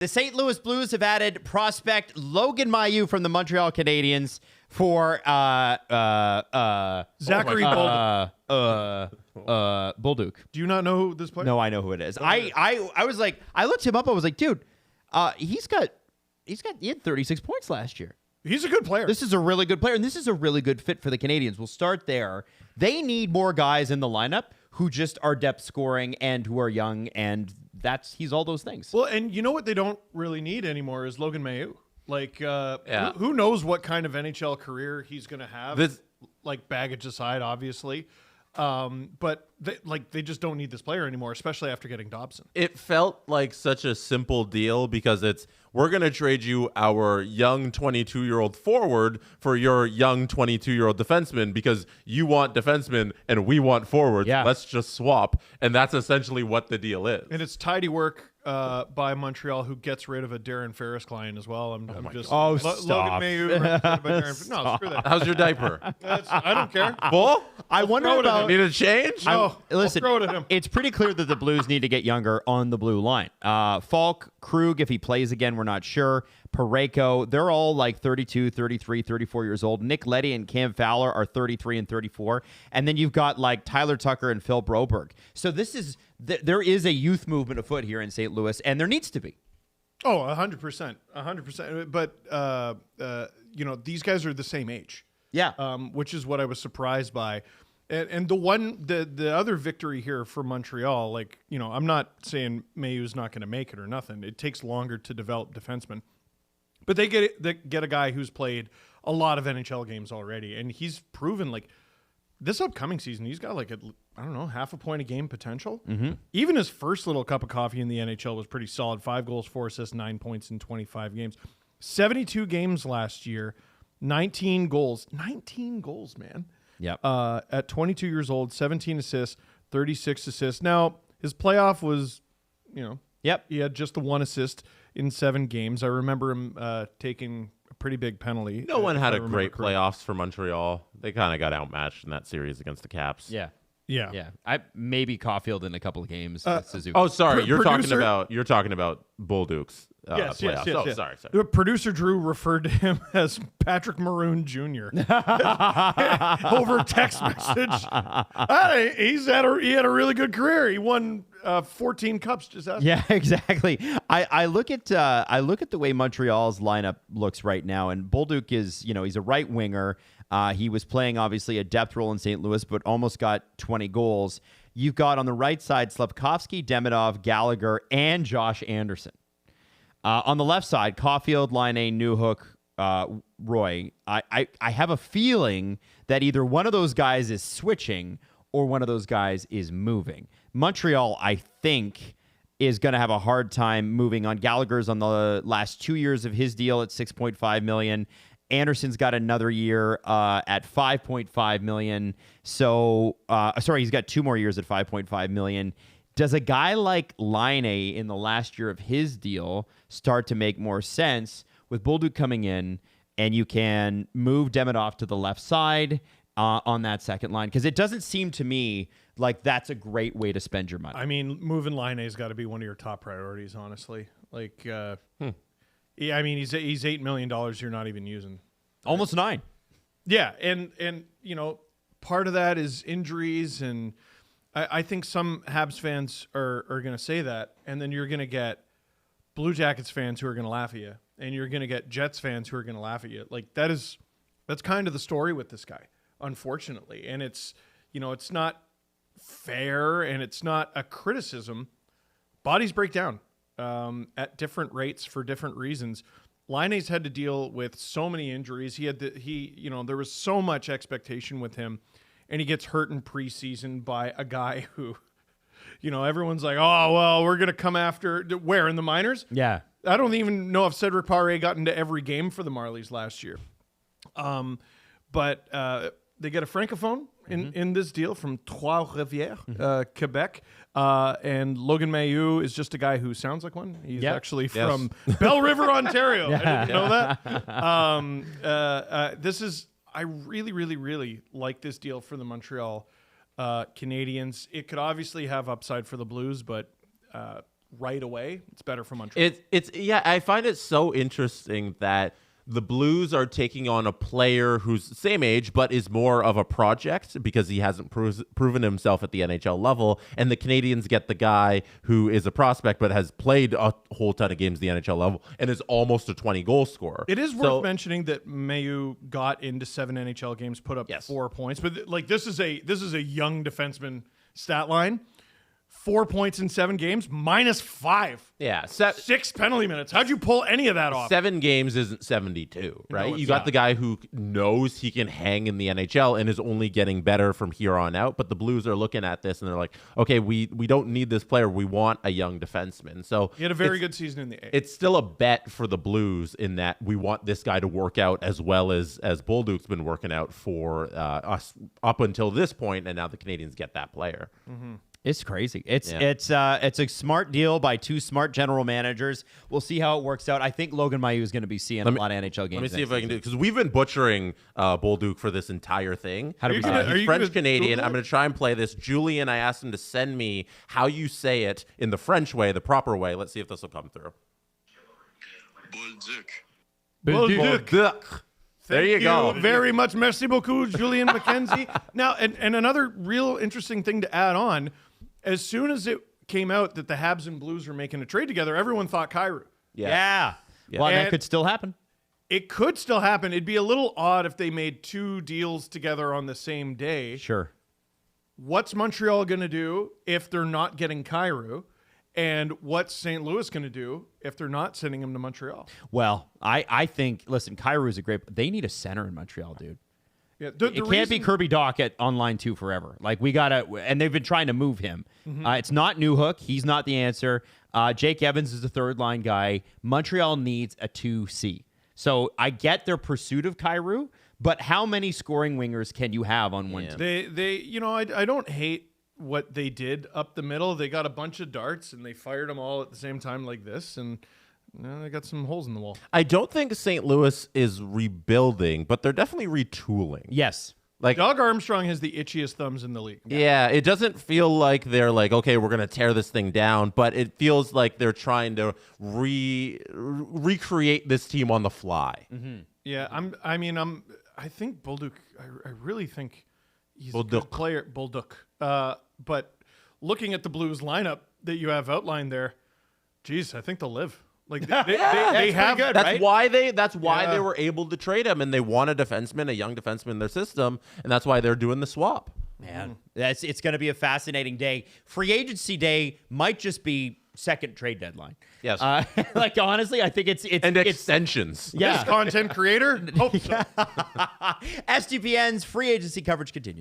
The St. Louis Blues have added prospect Logan Mailloux from the Montreal Canadiens for Zachary Bolduc. Do you not know who this player? No, I know who it is. I was like, I looked him up. I was like, dude, he had 36 points last year. He's a good player. This is a really good player, and this is a really good fit for the Canadiens. We'll start there. They need more guys in the lineup who just are depth scoring and who are young, and he's all those things. Well, and you know what they don't really need anymore is Logan Mailloux. Like, who knows what kind of NHL career he's going to have? Like, baggage aside, obviously. But they just don't need this player anymore, especially after getting Dobson. It felt like such a simple deal because we're going to trade you our young 22-year-old forward for your young 22-year-old defenseman because you want defensemen and we want forwards. Yeah. Let's just swap. And that's essentially what the deal is. And it's tidy work by Montreal, who gets rid of a Darren Ferris client as well. Stop. Logan Mailloux. No, screw that. How's your diaper? I don't care. Full? I wonder about. Need a change? No, Listen, I'll throw it at him. It's pretty clear that the Blues need to get younger on the blue line. Falk, Krug, if he plays again, we're not sure. Parayko, they're all like 32, 33, 34 years old. Nick Leddy and Cam Fowler are 33 and 34. And then you've got like Tyler Tucker and Phil Broberg. So there is a youth movement afoot here in St. Louis, and there needs to be. Oh, 100%. 100%. But, these guys are the same age. Yeah. Which is what I was surprised by. And the other victory here for Montreal, I'm not saying Mailloux's not going to make it or nothing. It takes longer to develop defensemen. But they get a guy who's played a lot of NHL games already, and he's proven this upcoming season he's got half a point a game potential. Mm-hmm. Even his first little cup of coffee in the NHL was pretty solid. 5 goals, 4 assists, 9 points in 25 games. 72 games last year, 19 goals. 19 goals, man. Yep. At 22 years old, 17 assists, 36 assists. Now, his playoff was, Yep. He had just the 1 assist in 7 games. I remember him taking a pretty big penalty. No one had a great playoffs for Montreal. They kind of got outmatched in that series against the Caps. Yeah. Yeah. Maybe Caulfield in a couple of games. Suzuki. Oh, sorry. You're Producer- talking about Bolduc's Yes. playoffs. Sorry. The producer Drew referred to him as Patrick Maroon Jr. over text message. He had a really good career. He won 14 cups. Just asking. Yeah, exactly. I look at the way Montreal's lineup looks right now, and Bolduc is, he's a right winger. He was playing obviously a depth role in St. Louis, but almost got 20 goals. You've got on the right side Slavkovsky, Demidov, Gallagher, and Josh Anderson. On the left side, Caulfield, Laine, Newhook, Roy. I have a feeling that either one of those guys is switching or one of those guys is moving. Montreal, I think, is going to have a hard time moving on. Gallagher's on the last 2 years of his deal at $6.5 million. Anderson's got another year at $5.5 million. So, he's got 2 more years at $5.5 million. Does a guy like Laine in the last year of his deal start to make more sense with Bolduc coming in, and you can move Demidov to the left side on that second line? Because it doesn't seem to me like that's a great way to spend your money. I mean, moving Laine's got to be one of your top priorities, honestly. Yeah, I mean, he's $8 million you're not even using. Almost 9. Yeah, and part of that is injuries, and I think some Habs fans are going to say that, and then you're going to get Blue Jackets fans who are going to laugh at you, and you're going to get Jets fans who are going to laugh at you. That's kind of the story with this guy, unfortunately, and it's not fair, and it's not a criticism. Bodies break down at different rates for different reasons. Laine's had to deal with so many injuries. There was so much expectation with him, and he gets hurt in preseason by a guy who, everyone's like, oh, well, we're going to come after. Where, in the minors? Yeah. I don't even know if Cedric Paré got into every game for the Marlies last year. But they get a francophone in this deal from Trois-Rivières, Quebec. And Logan Mailloux is just a guy who sounds like one. He's actually from Belle River, Ontario. I didn't know that. I really, really, really like this deal for the Montreal Canadiens. It could obviously have upside for the Blues, but right away, it's better for Montreal. It's yeah, I find it so interesting that the Blues are taking on a player who's the same age but is more of a project because he hasn't proven himself at the NHL level, and the Canadiens get the guy who is a prospect but has played a whole ton of games at the NHL level and is almost a 20-goal scorer. It is worth mentioning that Mailloux got into 7 NHL games, put up 4 points, but like this is a young defenseman stat line. 4 points in 7 games, -5. Yeah. 6 penalty minutes. How'd you pull any of that off? 7 games isn't 72, right? No, You got not. the guy who knows he can hang in the NHL and is only getting better from here on out. But the Blues are looking at this and they're like, okay, we don't need this player. We want a young defenseman. So He had a very good season in the A. it's still a bet for the Blues in that we want this guy to work out as well as Bolduc's been working out for us up until this point, and now the Canadiens get that player. Mm-hmm. It's crazy. It's a smart deal by 2 smart general managers. We'll see how it works out. I think Logan Mailloux is going to be seeing a lot of NHL games. Let me see if I can do it, because we've been butchering Bolduc for this entire thing. How do we He's French-Canadian. I'm going to try and play this. Julian, I asked him to send me how you say it in the French way, the proper way. Let's see if this will come through. Bolduc. There you go. Very much. Merci beaucoup, Julian McKenzie. Now, and another real interesting thing to add on, as soon as it came out that the Habs and Blues were making a trade together, everyone thought Kyrou. Yeah. Well, And that could still happen. It could still happen. It'd be a little odd if they made 2 deals together on the same day. Sure. What's Montreal going to do if they're not getting Kyrou? And what's St. Louis going to do if they're not sending him to Montreal? Well, I think, listen, Kyrou is a great, they need a center in Montreal, dude. Yeah, It can't be Kirby Dock on line 2 forever. Like, we got to, and they've been trying to move him. It's not Newhook. He's not the answer. Jake Evans is the 3rd-line guy. Montreal needs a 2C. So I get their pursuit of Kyrou, but how many scoring wingers can you have on one team? I don't hate what they did up the middle. They got a bunch of darts, and they fired them all at the same time like this, and they got some holes in the wall. I don't think St. Louis is rebuilding, but they're definitely retooling. Yes. Like Doug Armstrong has the itchiest thumbs in the league. Yeah, it doesn't feel like they're like, okay, we're going to tear this thing down, but it feels like they're trying to recreate this team on the fly. Mm-hmm. Yeah, I think Bolduc, I really think he's a Bolduc. good player, Bolduc. But looking at the Blues lineup that you have outlined there, geez, I think they'll live. Like they have good, That's right? why they were able to trade him, and they want a defenseman, a young defenseman in their system, and that's why they're doing the swap. Man, it's going to be a fascinating day. Free agency day might just be second trade deadline. Yes. Like, honestly, I think it's extensions. Yeah. This content creator. Hope so. SDPN's free agency coverage continues.